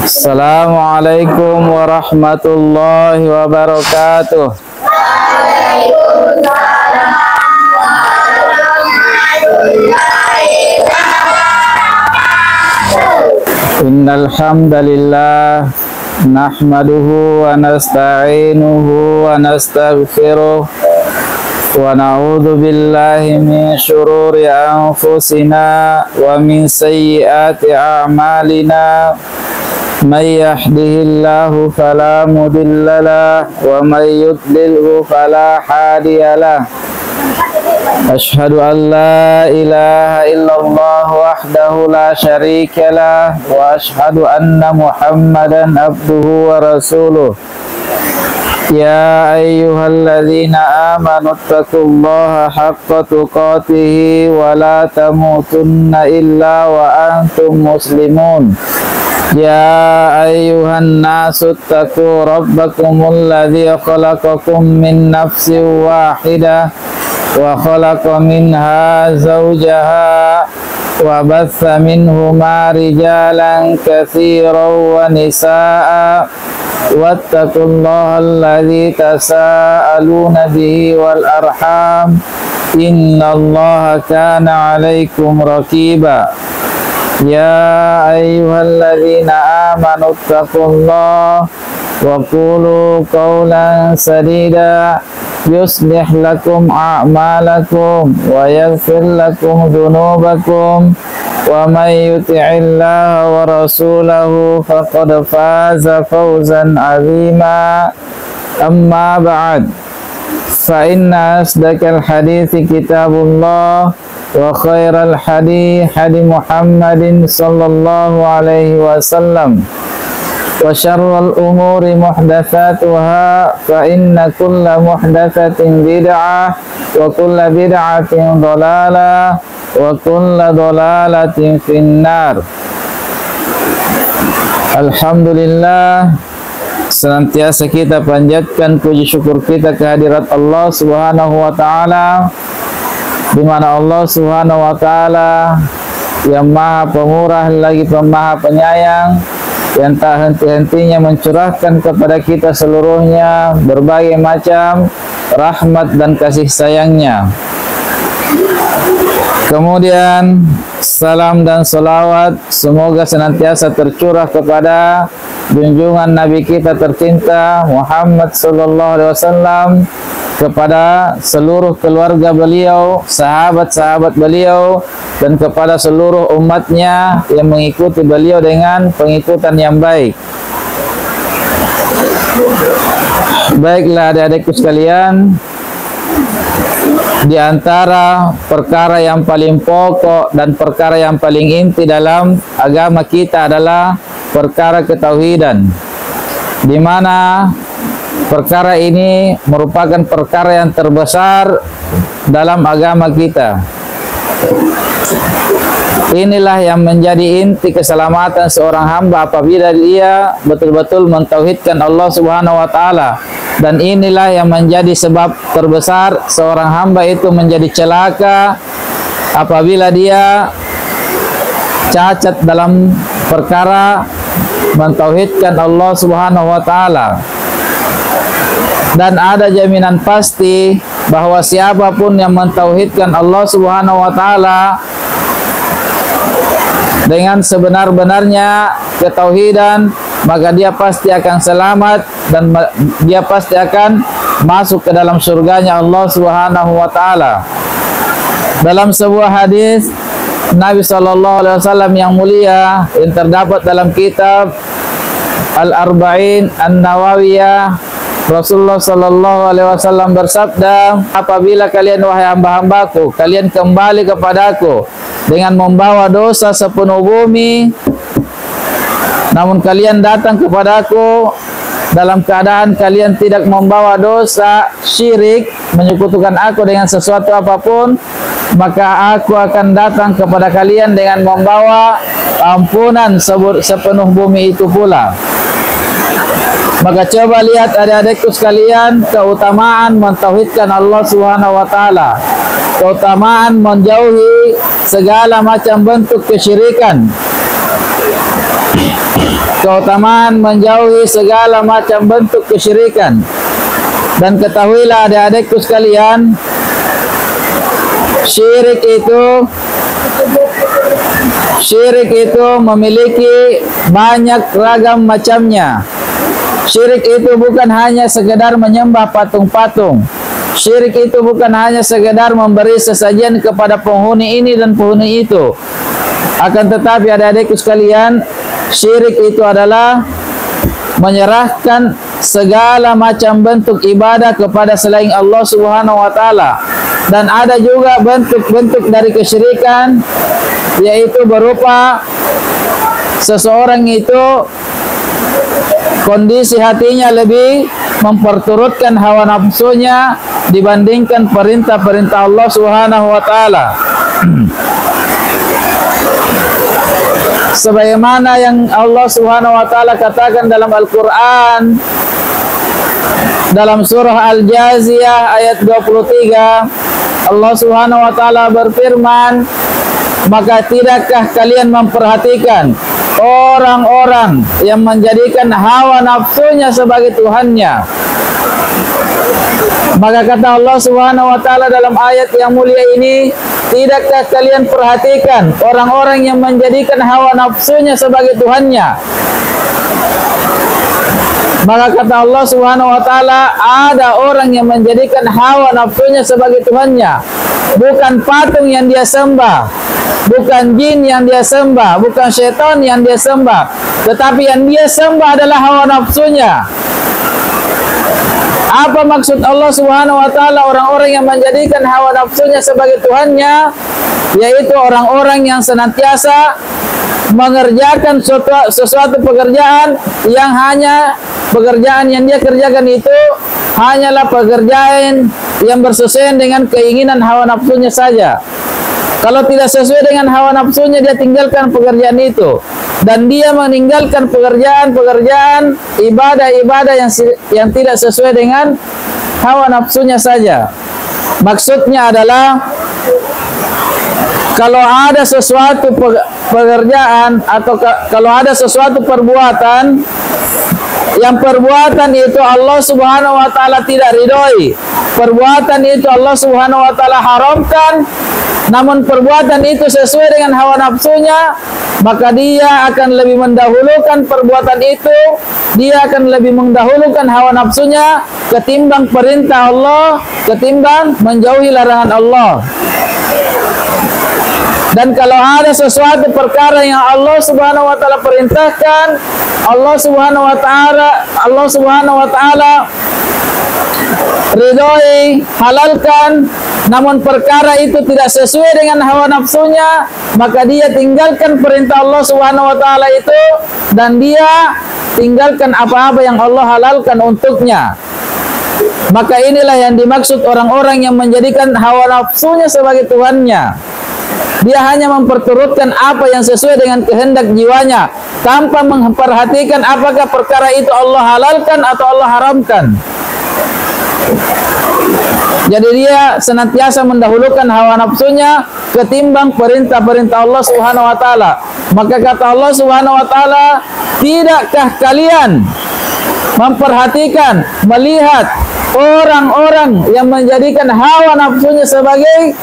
Assalamualaikum warahmatullahi wabarakatuh. Innal hamdalillah nahmaduhu wa nasta'inuhu wa nastaghfiruh wa na'udzu billahi min syururi anfusina wa min sayyiati a'malina. May yahdihillahu fala mudilla lahu wa may yudlilhu fala hadiya lahu. Asyhadu an la ilaha illallah wahdahu la syarika lah wa asyhadu anna Muhammadan abduhu wa rasuluh. Ya ayyuhalladzina amanu taqullaha haqqa tuqatih wa la tamutunna illa wa antum muslimun. Ya ayyuhan nasu taqu rabbakumul ladzi khalaqakum min nafsin wahidah wa khalaqa minha zawjaha wa batha minhuma rijalan katsiran wa nisaa wattaqullaha alladzi tasaaluna bihi wal arham innallaha kana 'alaikum raqiba. Ya ayyuhalladzina amanu taqullaha wa qulu qawlan sadida yuslih lakum a'malakum wa yaghfir lakum dhunubakum wa may yuti'illaha wa rasulahu faqad faza fawzan 'azima. Amma ba'd, fa inna asdaqal hadithi kitabullah wa khairal hadi Muhammadin sallallahu alaihi wasallam wa syarrul umuri muhdatsatuha fa inna kulla muhdatsatin bid'ah wa kulla bid'atin dhalalah wa kulla dhalalatin finnar. Alhamdulillah, senantiasa kita panjatkan puji syukur kita kehadirat Allah Subhanahu wa taala, di mana Allah Subhanahu wa taala yang Maha Pemurah lagi Pemaha Penyayang, yang tak henti-hentinya mencurahkan kepada kita seluruhnya berbagai macam rahmat dan kasih sayangnya. Kemudian salam dan salawat semoga senantiasa tercurah kepada junjungan Nabi kita tercinta Muhammad sallallahu alaihi wasallam, kepada seluruh keluarga beliau, sahabat-sahabat beliau, dan kepada seluruh umatnya yang mengikuti beliau dengan pengikutan yang baik. Baiklah adik-adikku sekalian, di antara perkara yang paling pokok dan perkara yang paling inti dalam agama kita adalah perkara ketauhidan, di mana perkara ini merupakan perkara yang terbesar dalam agama kita. Inilah yang menjadi inti keselamatan seorang hamba apabila dia betul-betul mentauhidkan Allah Subhanahu wa taala. Dan inilah yang menjadi sebab terbesar seorang hamba itu menjadi celaka apabila dia cacat dalam perkara mentauhidkan Allah Subhanahu wa taala. Dan ada jaminan pasti bahwa siapapun yang mentauhidkan Allah Subhanahu wa taala dengan sebenar-benarnya ketauhidan, maka dia pasti akan selamat dan dia pasti akan masuk ke dalam surganya Allah Subhanahu wa taala. Dalam sebuah hadis Nabi sallallahu alaihi wasallam yang mulia yang terdapat dalam kitab Al-Arba'in An-Nawawiyah, Rasulullah sallallahu alaihi wasallam bersabda, apabila kalian wahai hamba-hambaku, kalian kembali kepadaku dengan membawa dosa sepenuh bumi, namun kalian datang kepadaku dalam keadaan kalian tidak membawa dosa syirik, menyekutukan aku dengan sesuatu apapun, maka aku akan datang kepada kalian dengan membawa ampunan sepenuh bumi itu pula. Maka coba lihat adik-adikku sekalian keutamaan mentauhidkan Allah Subhanahu wa taala. keutamaan menjauhi segala macam bentuk kesyirikan. Keutamaan menjauhi segala macam bentuk kesyirikan. Dan ketahuilah adik-adikku sekalian, syirik itu memiliki banyak ragam macamnya. Syirik itu bukan hanya sekedar menyembah patung-patung. Syirik itu bukan hanya sekedar memberi sesajen kepada penghuni ini dan penghuni itu. Akan tetapi adik-adikku sekalian, syirik itu adalah menyerahkan segala macam bentuk ibadah kepada selain Allah Subhanahu wa taala. Dan ada juga bentuk-bentuk dari kesyirikan, yaitu berupa seseorang itu kondisi hatinya lebih memperturutkan hawa nafsunya dibandingkan perintah-perintah Allah Subhanahu wa taala. Sebagaimana yang Allah Subhanahu wa taala katakan dalam Al-Qur'an dalam surah Al-Jaziyah ayat 23, Allah Subhanahu wa taala berfirman, maka tidakkah kalian memperhatikan orang-orang yang menjadikan hawa nafsunya sebagai Tuhannya? Maka kata Allah Subhanahu wa taala dalam ayat yang mulia ini, tidakkah kalian perhatikan orang-orang yang menjadikan hawa nafsunya sebagai Tuhannya? Maka kata Allah Subhanahu wa taala, ada orang yang menjadikan hawa nafsunya sebagai Tuhannya. Bukan patung yang dia sembah, bukan jin yang dia sembah, bukan syaitan yang dia sembah, tetapi yang dia sembah adalah hawa nafsunya. Apa maksud Allah Subhanahu wa taala orang-orang yang menjadikan hawa nafsunya sebagai Tuhannya? Yaitu orang-orang yang senantiasa mengerjakan sesuatu pekerjaan yang hanya pekerjaan yang dia kerjakan itu hanyalah pekerjaan yang bersesuaian dengan keinginan hawa nafsunya saja. Kalau tidak sesuai dengan hawa nafsunya, dia tinggalkan pekerjaan itu. Dan dia meninggalkan pekerjaan-pekerjaan ibadah-ibadah yang tidak sesuai dengan hawa nafsunya saja. Maksudnya adalah, kalau ada sesuatu pekerjaan atau kalau ada sesuatu perbuatan, yang perbuatan itu Allah Subhanahu wa taala tidak ridhoi, perbuatan itu Allah Subhanahu wa taala haramkan, namun perbuatan itu sesuai dengan hawa nafsunya, maka dia akan lebih mendahulukan perbuatan itu, dia akan lebih mendahulukan hawa nafsunya ketimbang perintah Allah, ketimbang menjauhi larangan Allah. Dan kalau ada sesuatu perkara yang Allah Subhanahu wa taala perintahkan, Allah Subhanahu wa taala ridhoi, halalkan, namun perkara itu tidak sesuai dengan hawa nafsunya, maka dia tinggalkan perintah Allah Subhanahu wa taala itu dan dia tinggalkan apa-apa yang Allah halalkan untuknya. Maka inilah yang dimaksud orang-orang yang menjadikan hawa nafsunya sebagai Tuhannya. Dia hanya memperturutkan apa yang sesuai dengan kehendak jiwanya tanpa memperhatikan apakah perkara itu Allah halalkan atau Allah haramkan. Jadi dia senantiasa mendahulukan hawa nafsunya ketimbang perintah-perintah Allah Subhanahu wa taala. Maka kata Allah Subhanahu wa taala, tidakkah kalian memperhatikan, melihat orang-orang yang menjadikan hawa nafsunya sebagai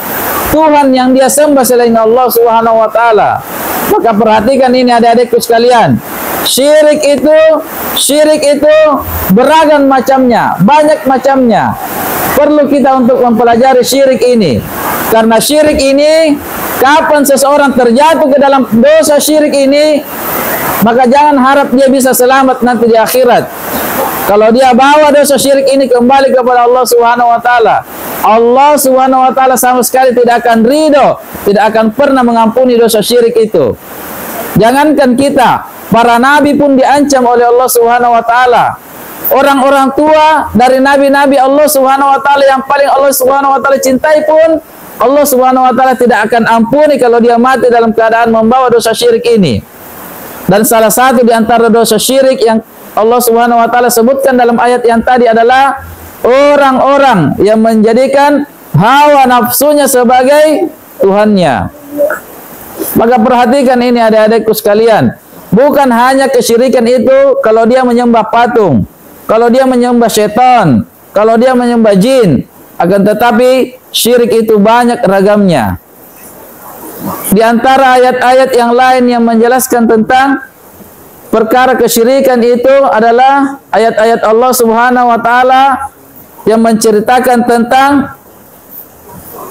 Tuhan yang dia sembah selain Allah Subhanahu wa taala? Maka perhatikan ini adik-adikku sekalian. Syirik itu beragam macamnya, banyak macamnya. Perlu kita untuk mempelajari syirik ini. Karena syirik ini, kapan seseorang terjatuh ke dalam dosa syirik ini, maka jangan harap dia bisa selamat nanti di akhirat. Kalau dia bawa dosa syirik ini kembali kepada Allah Subhanahu wa taala, Allah Subhanahu wa taala sama sekali tidak akan ridho, tidak akan pernah mengampuni dosa syirik itu. Jangankan kita, para nabi pun diancam oleh Allah Subhanahu wa taala. Orang-orang tua dari nabi-nabi Allah Subhanahu wa taala yang paling Allah Subhanahu wa taala cintai pun Allah Subhanahu wa taala tidak akan ampuni kalau dia mati dalam keadaan membawa dosa syirik ini. Dan salah satu di antara dosa syirik yang Allah Subhanahu wa taala sebutkan dalam ayat yang tadi adalah orang-orang yang menjadikan hawa nafsunya sebagai Tuhannya. Maka perhatikan ini adik-adikku sekalian, bukan hanya kesyirikan itu kalau dia menyembah patung, kalau dia menyembah setan, kalau dia menyembah jin, akan tetapi syirik itu banyak ragamnya. Di antara ayat-ayat yang lain yang menjelaskan tentang perkara kesyirikan itu adalah ayat-ayat Allah Subhanahu wa taala yang menceritakan tentang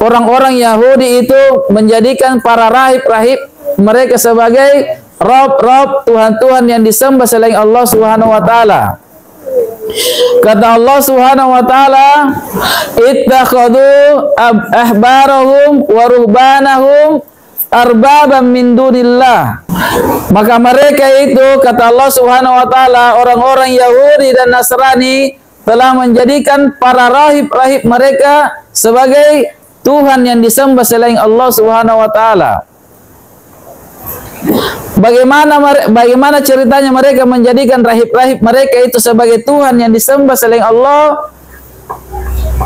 orang-orang Yahudi itu menjadikan para rahib-rahib mereka sebagai rob-rob, Tuhan-Tuhan yang disembah selain Allah Subhanahu wa taala. Kata Allah Subhanahu wa taala, "Ittakhadhu ahbarahum wa ruhbanahum arbaban min dunillah." Maka mereka itu, kata Allah Subhanahu wa taala, orang-orang Yahudi dan Nasrani telah menjadikan para rahib-rahib mereka sebagai Tuhan yang disembah selain Allah Subhanahu wa taala. Bagaimana ceritanya mereka menjadikan rahib-rahib mereka itu sebagai Tuhan yang disembah selain Allah?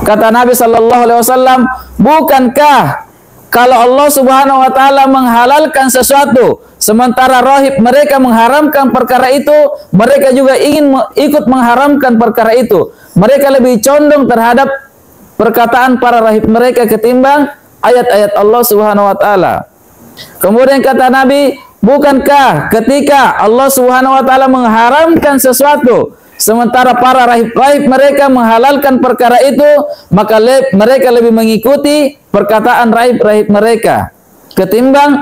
Kata Nabi sallallahu alaihi wasallam, "Bukankah kalau Allah Subhanahu wa taala menghalalkan sesuatu, sementara rahib mereka mengharamkan perkara itu, mereka juga ingin ikut mengharamkan perkara itu. Mereka lebih condong terhadap perkataan para rahib mereka ketimbang ayat-ayat Allah Subhanahu wa taala." Kemudian kata Nabi, "Bukankah ketika Allah Subhanahu wa taala mengharamkan sesuatu, sementara para rahib-rahib mereka menghalalkan perkara itu, maka mereka lebih mengikuti perkataan rahib-rahib mereka ketimbang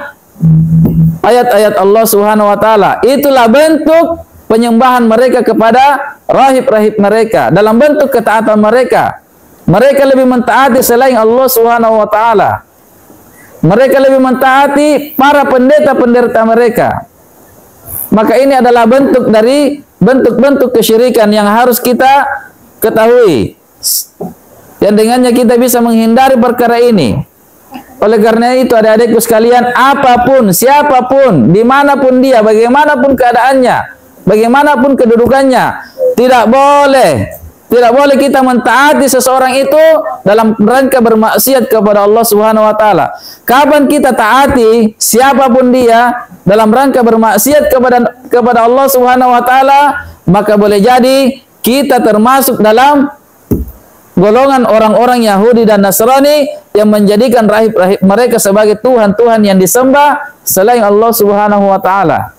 ayat-ayat Allah Subhanahu wa taala." Itulah bentuk penyembahan mereka kepada rahib-rahib mereka, dalam bentuk ketaatan mereka. Mereka lebih mentaati selain Allah Subhanahu wa taala. Mereka lebih mentaati para pendeta-pendeta mereka. Maka ini adalah bentuk dari bentuk-bentuk kesyirikan yang harus kita ketahui. Dan dengannya kita bisa menghindari perkara ini. Oleh karena itu adik-adikku sekalian, apapun, siapapun, dimanapun dia, bagaimanapun keadaannya, bagaimanapun kedudukannya, tidak boleh kita mentaati seseorang itu dalam rangka bermaksiat kepada Allah Subhanahu wa taala. Kapan kita taati siapapun dia dalam rangka bermaksiat kepada Allah Subhanahu wa taala, maka boleh jadi kita termasuk dalam golongan orang-orang Yahudi dan Nasrani yang menjadikan rahib-rahib mereka sebagai Tuhan-Tuhan yang disembah selain Allah Subhanahu wa taala.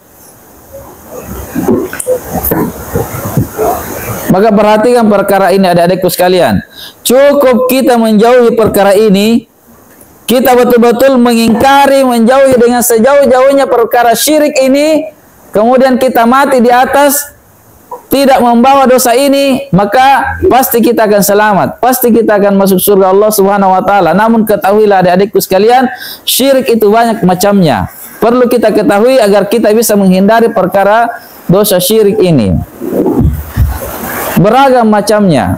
Maka perhatikan perkara ini adik-adikku sekalian. Cukup kita menjauhi perkara ini, kita betul-betul mengingkari, menjauhi dengan sejauh-jauhnya perkara syirik ini, kemudian kita mati di atas tidak membawa dosa ini, maka pasti kita akan selamat, pasti kita akan masuk surga Allah Subhanahu wa taala. Namun ketahuilah adik-adikku sekalian, syirik itu banyak macamnya. Perlu kita ketahui agar kita bisa menghindari perkara dosa syirik ini. Beragam macamnya.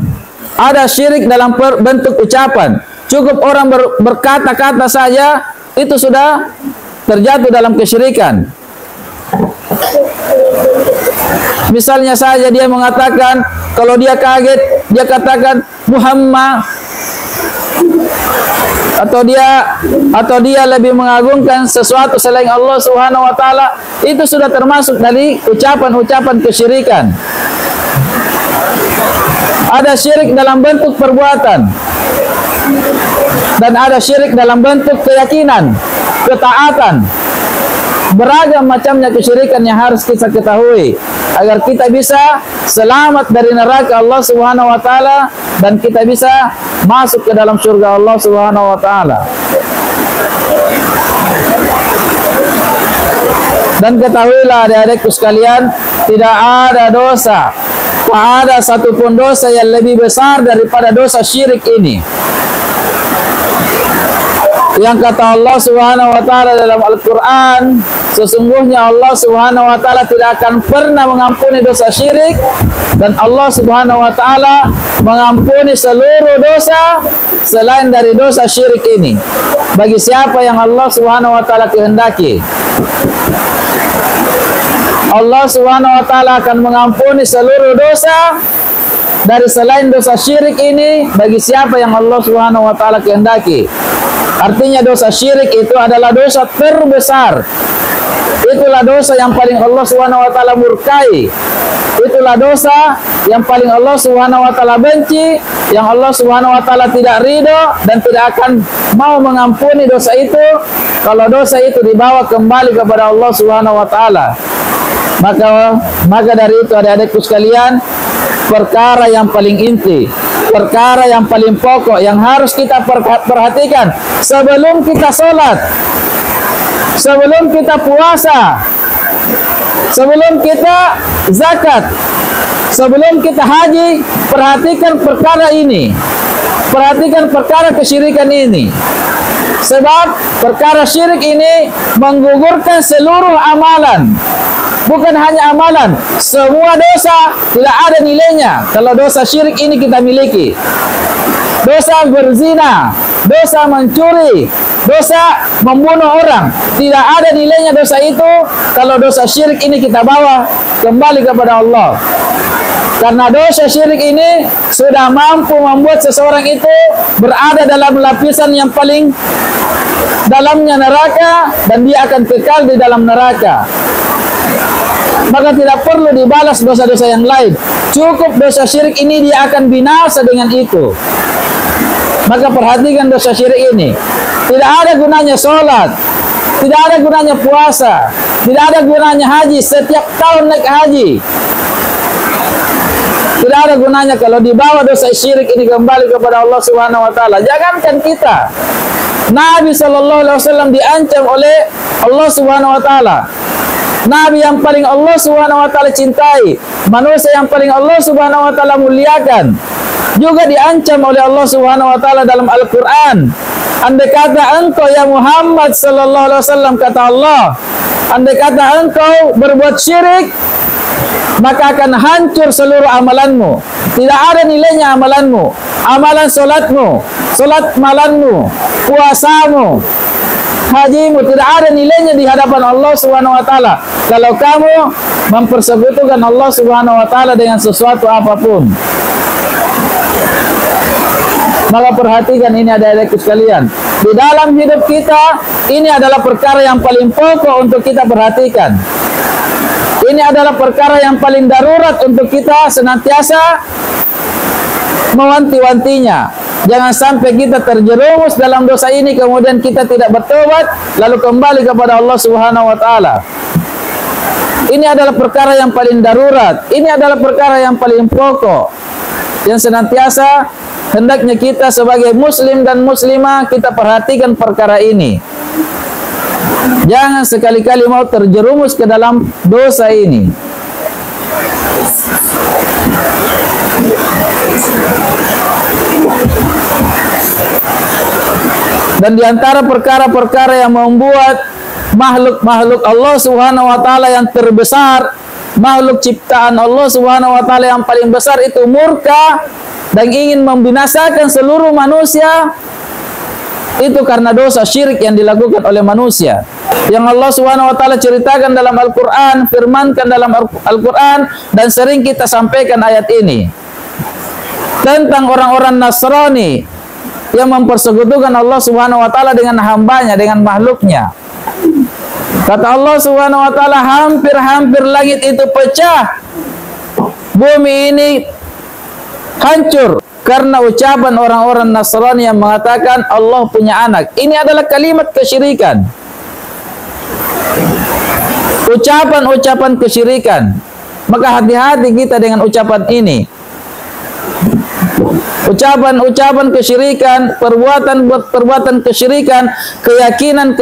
Ada syirik dalam bentuk ucapan. Cukup orang berkata-kata saja itu sudah terjatuh dalam kesyirikan. Misalnya saja dia mengatakan, kalau dia kaget, dia katakan Muhammad, atau dia lebih mengagungkan sesuatu selain Allah Subhanahu wa taala, itu sudah termasuk dari ucapan-ucapan kesyirikan. Ada syirik dalam bentuk perbuatan dan ada syirik dalam bentuk keyakinan, ketaatan. Beragam macamnya kesyirikan yang harus kita ketahui agar kita bisa selamat dari neraka Allah Subhanahu wa taala dan kita bisa masuk ke dalam surga Allah Subhanahu wa taala. Dan ketahuilah adik-adikku sekalian, tidak ada dosa, tak ada satupun dosa yang lebih besar daripada dosa syirik ini. Yang kata Allah Subhanahu wa taala dalam Al-Qur'an, sesungguhnya Allah Subhanahu wa taala tidak akan pernah mengampuni dosa syirik, dan Allah Subhanahu wa taala mengampuni seluruh dosa selain dari dosa syirik ini bagi siapa yang Allah Subhanahu wa taala kehendaki. Allah Subhanahu wa taala akan mengampuni seluruh dosa dari selain dosa syirik ini bagi siapa yang Allah Subhanahu wa taala kehendaki. Artinya dosa syirik itu adalah dosa terbesar. Itulah dosa yang paling Allah Subhanahu wa taala murkai. Itulah dosa yang paling Allah Subhanahu wa taala benci, yang Allah Subhanahu wa taala tidak ridho dan tidak akan mau mengampuni dosa itu kalau dosa itu dibawa kembali kepada Allah Subhanahu wa taala. Maka dari itu adik-adikku sekalian, perkara yang paling inti, perkara yang paling pokok yang harus kita perhatikan sebelum kita sholat, sebelum kita puasa, sebelum kita zakat, sebelum kita haji, perhatikan perkara ini. Perhatikan perkara kesyirikan ini. Sebab perkara syirik ini menggugurkan seluruh amalan. Bukan hanya amalan, semua dosa tidak ada nilainya kalau dosa syirik ini kita miliki. Dosa berzina, dosa mencuri, dosa membunuh orang, tidak ada nilainya dosa itu kalau dosa syirik ini kita bawa kembali kepada Allah. Karena dosa syirik ini sudah mampu membuat seseorang itu berada dalam lapisan yang paling dalamnya neraka, dan dia akan kekal di dalam neraka. Maka tidak perlu dibalas dosa-dosa yang lain. Cukup dosa syirik ini, dia akan binasa dengan itu. Maka perhatikan dosa syirik ini. Tidak ada gunanya sholat, tidak ada gunanya puasa, tidak ada gunanya haji, setiap tahun naik haji. Tidak ada gunanya kalau dibawa dosa syirik ini kembali kepada Allah Subhanahu wa taala. Jangankan kita, Nabi sallallahu alaihi wasallam diancam oleh Allah Subhanahu wa taala. Nabi yang paling Allah Subhanahu wa taala cintai, manusia yang paling Allah Subhanahu wa taala muliakan, juga diancam oleh Allah Subhanahu wa taala dalam Al-Qur'an. Andai kata engkau ya Muhammad sallallahu alaihi wasallam, kata Allah, andai kata engkau berbuat syirik, maka akan hancur seluruh amalanmu. Tidak ada nilainya amalanmu, amalan solatmu, solat malammu, puasamu, hajimu, tidak ada nilainya di hadapan Allah Subhanahu wa taala kalau kamu mempersekutukan Allah Subhanahu wa taala dengan sesuatu apapun. Maka perhatikan ini adik-adikku sekalian, di dalam hidup kita ini adalah perkara yang paling pokok untuk kita perhatikan. Ini adalah perkara yang paling darurat untuk kita senantiasa mewanti-wantinya. Jangan sampai kita terjerumus dalam dosa ini kemudian kita tidak bertobat lalu kembali kepada Allah Subhanahu wa taala. Ini adalah perkara yang paling darurat. Ini adalah perkara yang paling pokok yang senantiasa hendaknya kita sebagai muslim dan muslimah kita perhatikan perkara ini. Jangan sekali-kali mau terjerumus ke dalam dosa ini. Dan di antara perkara-perkara yang membuat makhluk-makhluk Allah Subhanahu wa taala yang terbesar, makhluk ciptaan Allah Subhanahu wa taala yang paling besar itu murka dan ingin membinasakan seluruh manusia, itu karena dosa syirik yang dilakukan oleh manusia. Yang Allah Subhanahu wa taala ceritakan dalam Al-Qur'an, firmankan dalam Al-Qur'an, dan sering kita sampaikan ayat ini tentang orang-orang Nasrani yang mempersekutukan Allah Subhanahu wa taala dengan hambanya, dengan makhluknya. Kata Allah Subhanahu wa taala, hampir-hampir langit itu pecah, bumi ini hancur karena ucapan orang-orang Nasrani yang mengatakan Allah punya anak. Ini adalah kalimat kesyirikan, ucapan-ucapan kesyirikan. Maka hati-hati kita dengan ucapan ini. Ucapan-ucapan kesyirikan, perbuatan kesyirikan, keyakinan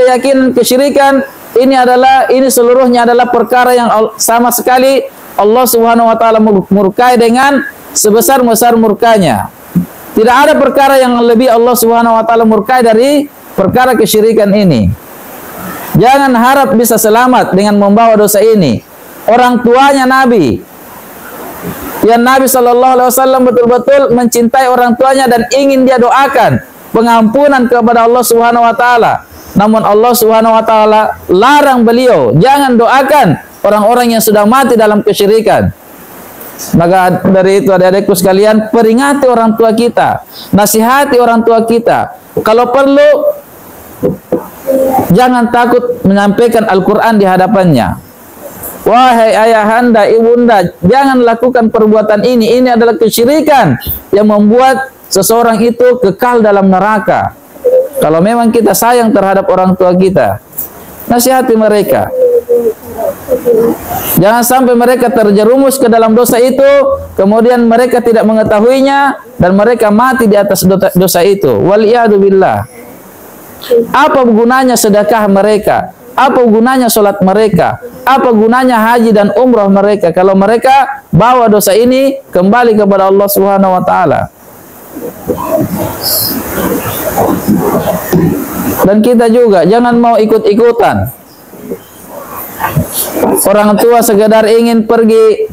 kesyirikan, ini seluruhnya adalah perkara yang sama sekali Allah Subhanahu wa taala murkai dengan sebesar-besar murkanya. Tidak ada perkara yang lebih Allah Subhanahu wa taala murkai dari perkara kesyirikan ini. Jangan harap bisa selamat dengan membawa dosa ini. Orang tuanya Nabi, yang Nabi sallallahu alaihi wasallam betul-betul mencintai orang tuanya dan ingin dia doakan pengampunan kepada Allah Subhanahu wa taala. Namun Allah Subhanahu wa taala larang beliau, jangan doakan orang-orang yang sudah mati dalam kesyirikan. Maka dari itu adik-adikku sekalian, peringati orang tua kita, nasihati orang tua kita. Kalau perlu, jangan takut menyampaikan Al-Quran di hadapannya. Wahai ayahanda, ibunda, jangan lakukan perbuatan ini. Ini adalah kesyirikan yang membuat seseorang itu kekal dalam neraka. Kalau memang kita sayang terhadap orang tua kita, nasihati mereka. Jangan sampai mereka terjerumus ke dalam dosa itu, kemudian mereka tidak mengetahuinya dan mereka mati di atas dosa itu. Waliyadu billah. Apa gunanya sedekah mereka? Apa gunanya sholat mereka? Apa gunanya haji dan umrah mereka kalau mereka bawa dosa ini kembali kepada Allah Subhanahu wa taala? Dan kita juga jangan mau ikut-ikutan. Orang tua sekedar ingin pergi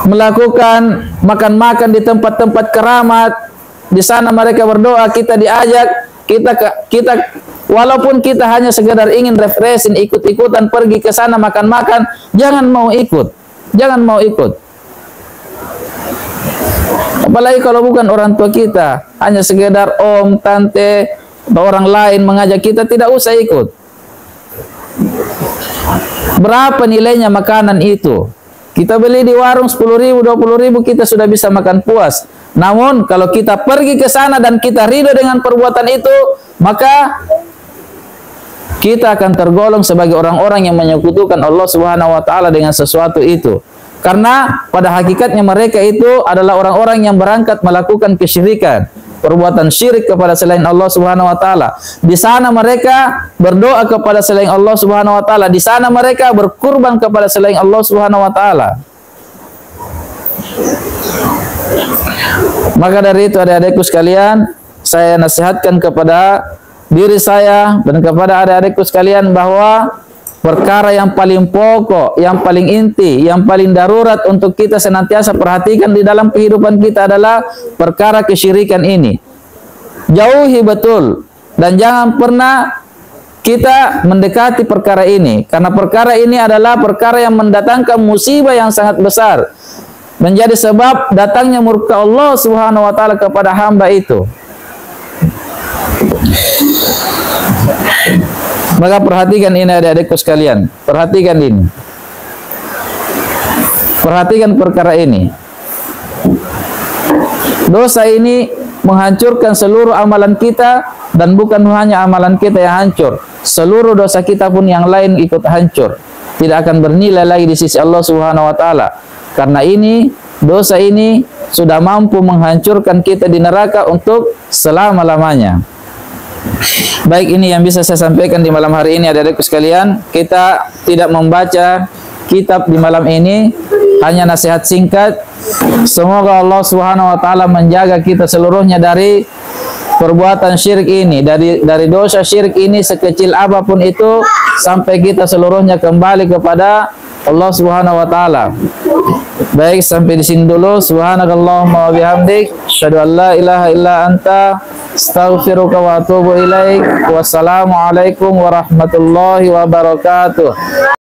melakukan makan-makan di tempat-tempat keramat, di sana mereka berdoa, kita diajak, kita walaupun kita hanya sekedar ingin refreshing, ikut-ikutan pergi ke sana makan-makan, jangan mau ikut. Jangan mau ikut. Apalagi kalau bukan orang tua kita, hanya sekedar om, tante, atau orang lain mengajak kita, tidak usah ikut. Berapa nilainya makanan itu? Kita beli di warung 10.000, 20.000, kita sudah bisa makan puas. Namun kalau kita pergi ke sana dan kita ridho dengan perbuatan itu, maka kita akan tergolong sebagai orang-orang yang menyekutukan Allah Subhanahu wa taala dengan sesuatu itu. Karena pada hakikatnya mereka itu adalah orang-orang yang berangkat melakukan kesyirikan, perbuatan syirik kepada selain Allah Subhanahu wa taala. Di sana mereka berdoa kepada selain Allah Subhanahu wa taala, di sana mereka berkurban kepada selain Allah Subhanahu wa taala. Maka dari itu adik-adikku sekalian, saya nasihatkan kepada diri saya dan kepada adik-adikku sekalian bahwa perkara yang paling pokok, yang paling inti, yang paling darurat untuk kita senantiasa perhatikan di dalam kehidupan kita adalah perkara kesyirikan ini. Jauhi betul dan jangan pernah kita mendekati perkara ini, karena perkara ini adalah perkara yang mendatangkan musibah yang sangat besar, menjadi sebab datangnya murka Allah Subhanahu wa taala kepada hamba itu. Maka perhatikan ini adik-adikku sekalian, perhatikan ini, perhatikan perkara ini. Dosa ini menghancurkan seluruh amalan kita, dan bukan hanya amalan kita yang hancur, seluruh dosa kita pun yang lain ikut hancur, tidak akan bernilai lagi di sisi Allah Subhanahu wa taala. Karena ini, dosa ini sudah mampu menghancurkan kita di neraka untuk selama-lamanya. Baik, ini yang bisa saya sampaikan di malam hari ini adik-adikku sekalian. Kita tidak membaca kitab di malam ini, hanya nasihat singkat. Semoga Allah Subhanahu wa taala menjaga kita seluruhnya dari perbuatan syirik ini, dari dosa syirik ini sekecil apapun itu, sampai kita seluruhnya kembali kepada Allah Subhanahu wa taala. Baik, sampai di sini dulu. Subhanakallahumma wa bihamdik, asyhadu an la ilaha illa anta, astaghfiruka wa atubu ilaik. Wassalamualaikum warahmatullahi wabarakatuh.